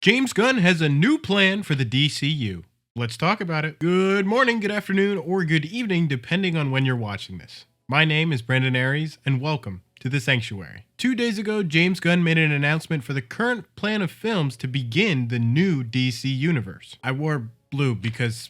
James Gunn has a new plan for the DCU. Let's talk about it. Good morning, good afternoon, or good evening, depending on when you're watching this. My name is Brandon Aries, and welcome to The Sanctuary. 2 days ago, James Gunn made an announcement for the current plan of films to begin the new DC universe. I wore blue because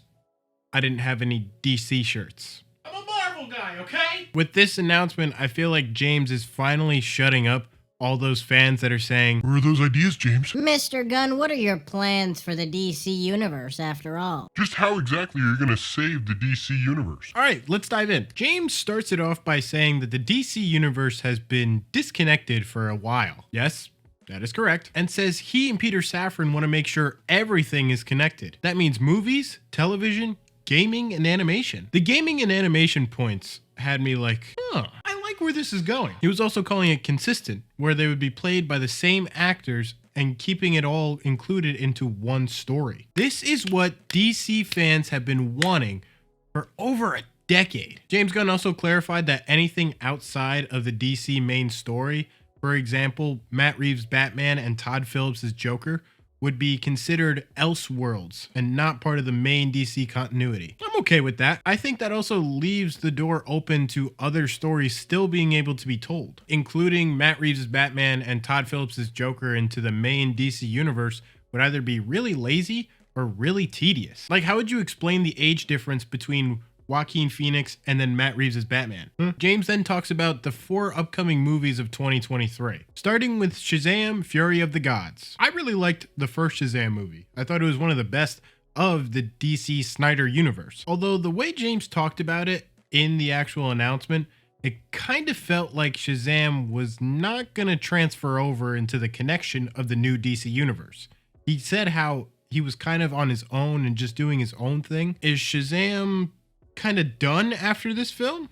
I didn't have any DC shirts. I'm a Marvel guy, okay? With this announcement, I feel like James is finally shutting up all those fans that are saying, Where are those ideas, James? Mr. Gunn, what are your plans for the DC universe after all? Just how exactly are you going to save the DC universe? all right, let's dive in. James starts it off by saying that the DC universe has been disconnected for a while. Yes, that is correct. And says he and Peter Safran want to make sure everything is connected. That means movies, television, gaming, and animation. The gaming and animation points had me like, I like where this is going. He was also calling it consistent, where they would be played by the same actors and keeping it all included into one story. This is what DC fans have been wanting for over a decade. James Gunn also clarified that anything outside of the DC main story, for example, Matt Reeves' Batman and Todd Phillips' Joker, would be considered Elseworlds and not part of the main DC continuity. I'm okay with that. I think that also leaves the door open to other stories still being able to be told. Including Matt Reeves' Batman and Todd Phillips' Joker into the main DC universe would either be really lazy or really tedious. Like, how would you explain the age difference between Joaquin Phoenix and then Matt Reeves' Batman? James then talks about the 4 upcoming movies of 2023, starting with Shazam! Fury of the Gods. I really liked the first Shazam movie. I thought it was one of the best of the DC Snyder universe. Although the way James talked about it in the actual announcement, it kind of felt like Shazam was not going to transfer over into the connection of the new DC universe. He said how he was kind of on his own and just doing his own thing. Is Shazam kind of done after this film?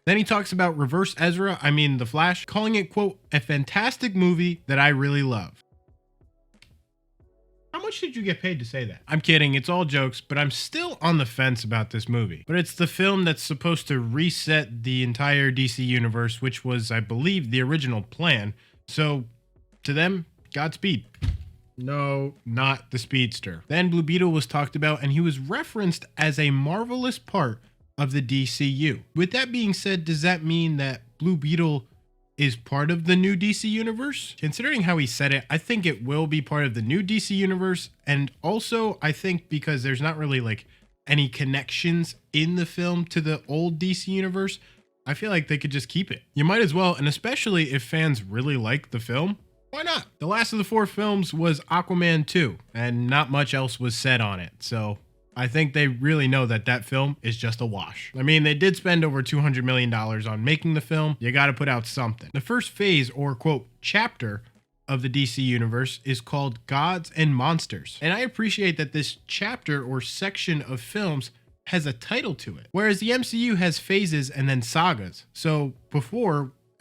Then he talks about The Flash, calling it, quote, a fantastic movie that I really love. How much did you get paid to say that? I'm kidding, it's all jokes, but I'm still on the fence about this movie. But it's the film that's supposed to reset the entire DC universe, which was, I believe, the original plan. So, to them, Godspeed. No, not the Speedster. Then Blue Beetle was talked about, and he was referenced as a marvelous part of the DCU. With that being said, does that mean that Blue Beetle is part of the new DC universe? Considering how he said it, I think it will be part of the new DC universe. And also, I think because there's not really like any connections in the film to the old DC universe, I feel like they could just keep it. You might as well, and especially if fans really like the film. Why not? The last of the 4 films was Aquaman 2, and not much else was said on it. So I think they really know that that film is just a wash. I mean, they did spend over $200 million on making the film. You got to put out something. The first phase, or quote, chapter of the DC universe is called Gods and Monsters. And I appreciate that this chapter or section of films has a title to it. Whereas the MCU has phases and then sagas. So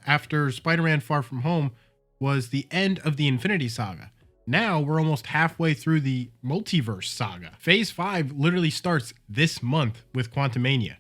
after Spider-Man Far From Home, was the end of the Infinity Saga. Now we're almost halfway through the Multiverse Saga. Phase 5 literally starts this month with Quantumania.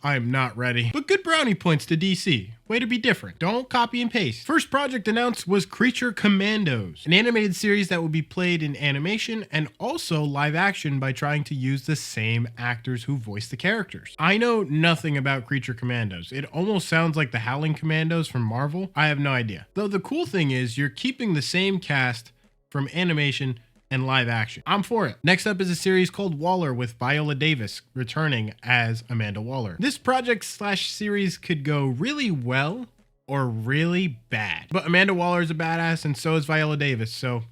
I'm not ready. But good brownie points to DC. Way to be different. Don't copy and paste. First project announced was Creature Commandos, an animated series that will be played in animation and also live action by trying to use the same actors who voice the characters. I know nothing about Creature Commandos. It almost sounds like the Howling Commandos from Marvel. I have no idea. Though the cool thing is you're keeping the same cast from animation and live action. I'm for it. Next up is a series called Waller with Viola Davis returning as Amanda Waller. This project/series could go really well or really bad. But Amanda Waller is a badass and so is Viola Davis, so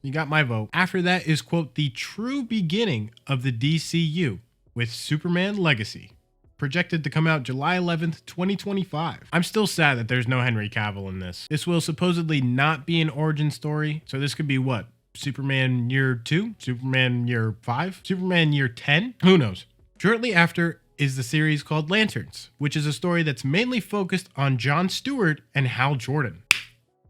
you got my vote. After that is, quote, the true beginning of the DCU with Superman Legacy, projected to come out July 11th, 2025. I'm still sad that there's no Henry Cavill in this. This will supposedly not be an origin story, so this could be what? Superman year 2? Superman year 5? Superman year 10? Who knows? Shortly after is the series called Lanterns, which is a story that's mainly focused on Jon Stewart and Hal Jordan.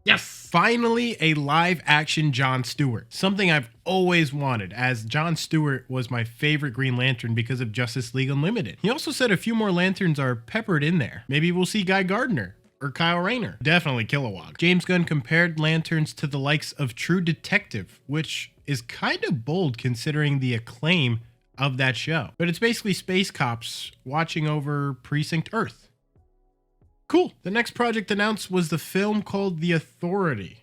Yes! Finally, a live-action Jon Stewart. Something I've always wanted, as Jon Stewart was my favorite Green Lantern because of Justice League Unlimited. He also said a few more Lanterns are peppered in there. Maybe we'll see Guy Gardner or Kyle Rayner. Definitely Kilowog. James Gunn compared Lanterns to the likes of True Detective, which is kind of bold considering the acclaim of that show. But it's basically space cops watching over Precinct Earth. Cool. The next project announced was the film called The Authority.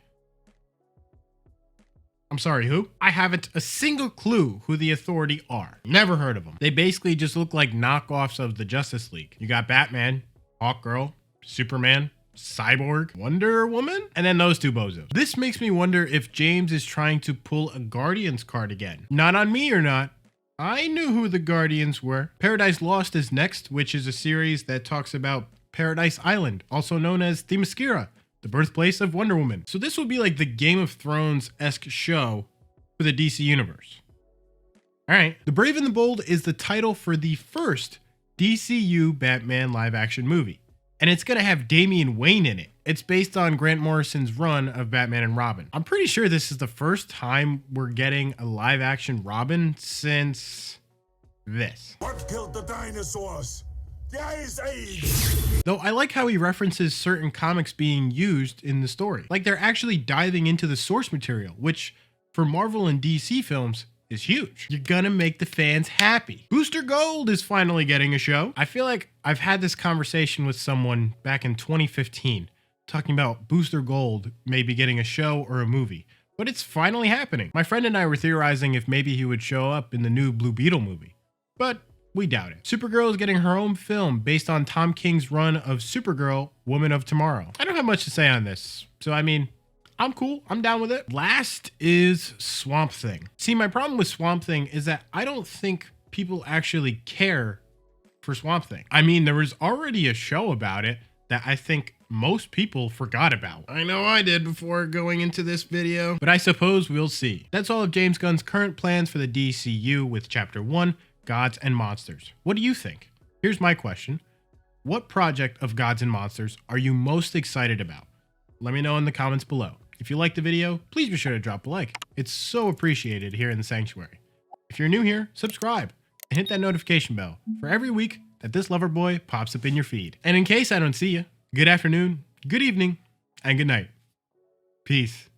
I'm sorry, who? I haven't a single clue who the Authority are. Never heard of them. They basically just look like knockoffs of the Justice League. You got Batman, Hawkgirl, Superman, Cyborg, Wonder Woman, and then those two bozos. This makes me wonder if James is trying to pull a Guardians card again. Not on me or not. I knew who the Guardians were. Paradise Lost is next, which is a series that talks about Paradise Island, also known as Themyscira, the birthplace of Wonder Woman. So this will be like the Game of Thrones-esque show for the DC Universe. All right. The Brave and the Bold is the title for the first DCU Batman live-action movie. And it's going to have Damian Wayne in it. It's based on Grant Morrison's run of Batman and Robin. I'm pretty sure this is the first time we're getting a live-action Robin since this. What killed the dinosaurs? The Ice Age! Though I like how he references certain comics being used in the story. Like they're actually diving into the source material, which for Marvel and DC films is huge. You're gonna make the fans happy. Booster Gold is finally getting a show. I feel like I've had this conversation with someone back in 2015, talking about Booster Gold maybe getting a show or a movie. But it's finally happening. My friend and I were theorizing if maybe he would show up in the new Blue Beetle movie. But we doubt it. Supergirl is getting her own film based on Tom King's run of Supergirl, Woman of Tomorrow. I don't have much to say on this, so I mean, I'm cool. I'm down with it. Last is Swamp Thing. See, my problem with Swamp Thing is that I don't think people actually care for Swamp Thing. I mean, there was already a show about it that I think most people forgot about. I know I did before going into this video, but I suppose we'll see. That's all of James Gunn's current plans for the DCU with Chapter 1, Gods and Monsters. What do you think? Here's my question. What project of Gods and Monsters are you most excited about? Let me know in the comments below. If you liked the video, please be sure to drop a like. It's so appreciated here in the Sanctuary. If you're new here, subscribe and hit that notification bell for every week that this lover boy pops up in your feed. And in case I don't see you, good afternoon, good evening, and good night. Peace.